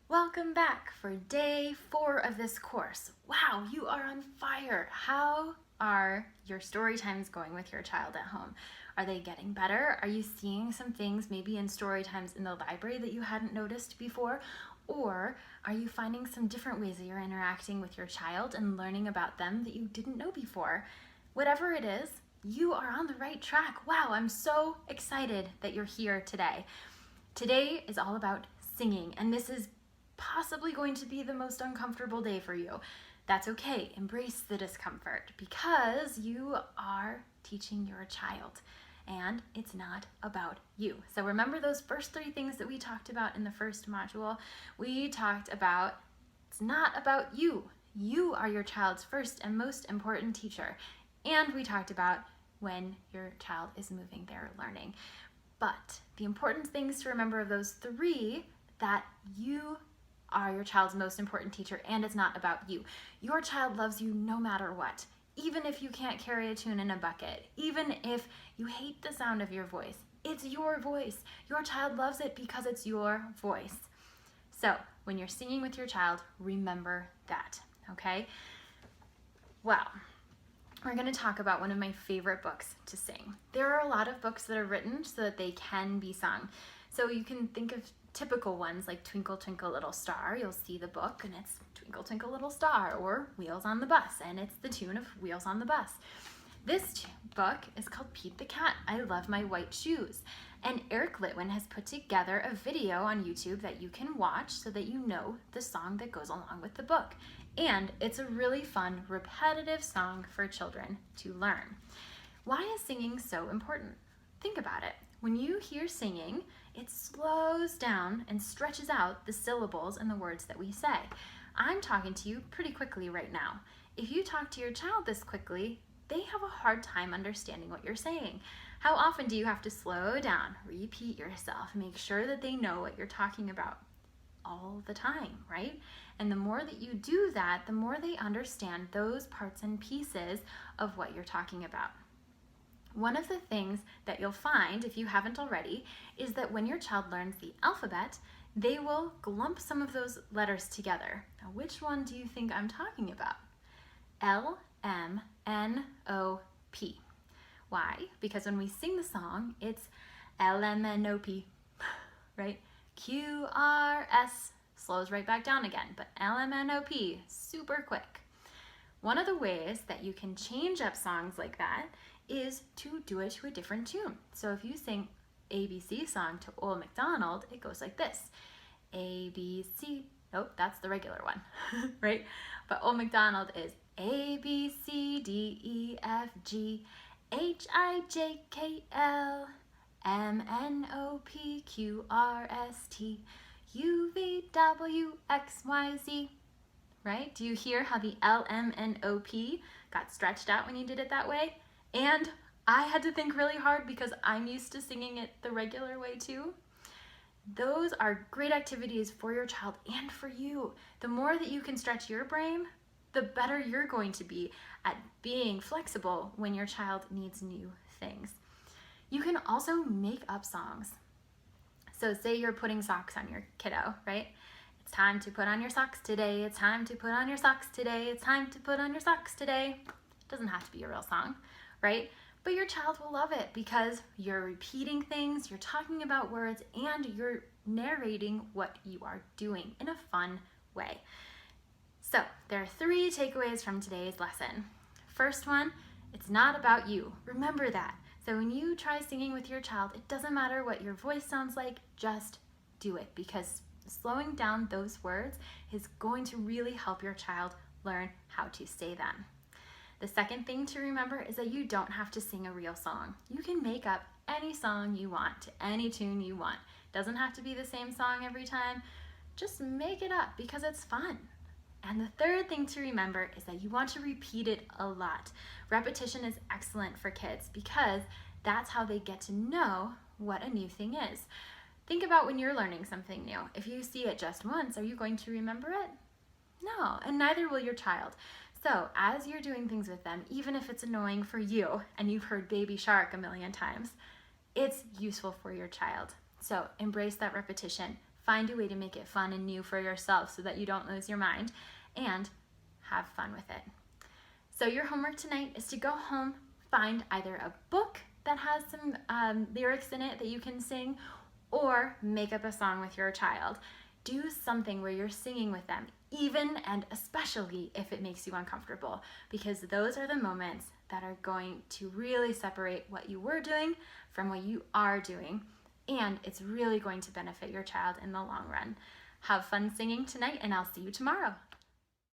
Welcome back for day 4 of this course. Wow, you are on fire. How are your story times going with your child at home? Are they getting better? Are you seeing some things maybe in story times in the library that you hadn't noticed before? Or are you finding some different ways that you're interacting with your child and learning about them that you didn't know before? Whatever it is, you are on the right track. Wow, I'm so excited that you're here today. Today is all about singing, and this is possibly going to be the most uncomfortable day for you. That's okay. Embrace the discomfort because you are teaching your child and it's not about you. So remember those first 3 things that we talked about in the first module? We talked about it's not about you. You are your child's first and most important teacher. And we talked about when your child is moving their learning. But the important things to remember of those 3 that you are your child's most important teacher and it's not about you. Your child loves you no matter what. Even if you can't carry a tune in a bucket, even if you hate the sound of your voice, it's your voice. Your child loves it because it's your voice. So when you're singing with your child, remember that, okay? Well, we're going to talk about one of my favorite books to sing. There are a lot of books that are written so that they can be sung. So you can think of typical ones like Twinkle Twinkle Little Star. You'll see the book and it's Twinkle Twinkle Little Star, or Wheels on the Bus, and it's the tune of Wheels on the Bus. This book is called Pete the Cat, I Love My White Shoes. And Eric Litwin has put together a video on YouTube that you can watch so that you know the song that goes along with the book. And it's a really fun, repetitive song for children to learn. Why is singing so important? Think about it. When you hear singing, it slows down and stretches out the syllables and the words that we say. I'm talking to you pretty quickly right now. If you talk to your child this quickly, they have a hard time understanding what you're saying. How often do you have to slow down, repeat yourself, make sure that they know what you're talking about? All the time, right? And the more that you do that, the more they understand those parts and pieces of what you're talking about. One of the things that you'll find, if you haven't already, is that when your child learns the alphabet, they will glump some of those letters together. Now, which one do you think I'm talking about? L-M-N-O-P. Why? Because when we sing the song, it's L-M-N-O-P, right? Q-R-S slows right back down again, but L-M-N-O-P, super quick. One of the ways that you can change up songs like that is to do it to a different tune. So if you sing ABC song to Old MacDonald, it goes like this. A, B, C, nope, that's the regular one, right? But Old MacDonald is A, B, C, D, E, F, G, H, I, J, K, L, M, N, O, P, Q, R, S, T, U, V, W, X, Y, Z, right? Do you hear how the L, M, and O, P got stretched out when you did it that way? And I had to think really hard because I'm used to singing it the regular way too. Those are great activities for your child and for you. The more that you can stretch your brain, the better you're going to be at being flexible when your child needs new things. You can also make up songs. So say you're putting socks on your kiddo, right? It's time to put on your socks today. It's time to put on your socks today. It's time to put on your socks today. It doesn't have to be a real song, right? But your child will love it because you're repeating things, you're talking about words, and you're narrating what you are doing in a fun way. So there are 3 takeaways from today's lesson. First one, it's not about you. Remember that. So when you try singing with your child, it doesn't matter what your voice sounds like, just do it because slowing down those words is going to really help your child learn how to say them. The second thing to remember is that you don't have to sing a real song. You can make up any song you want to any tune you want. Doesn't have to be the same song every time. Just make it up because it's fun. And the third thing to remember is that you want to repeat it a lot. Repetition is excellent for kids because that's how they get to know what a new thing is. Think about when you're learning something new. If you see it just once, are you going to remember it? No, and neither will your child. So as you're doing things with them, even if it's annoying for you and you've heard Baby Shark a million times, it's useful for your child. So embrace that repetition. Find a way to make it fun and new for yourself so that you don't lose your mind, and have fun with it. So your homework tonight is to go home, find either a book that has some lyrics in it that you can sing, or make up a song with your child. Do something where you're singing with them, even and especially if it makes you uncomfortable, because those are the moments that are going to really separate what you were doing from what you are doing, and it's really going to benefit your child in the long run. Have fun singing tonight, and I'll see you tomorrow.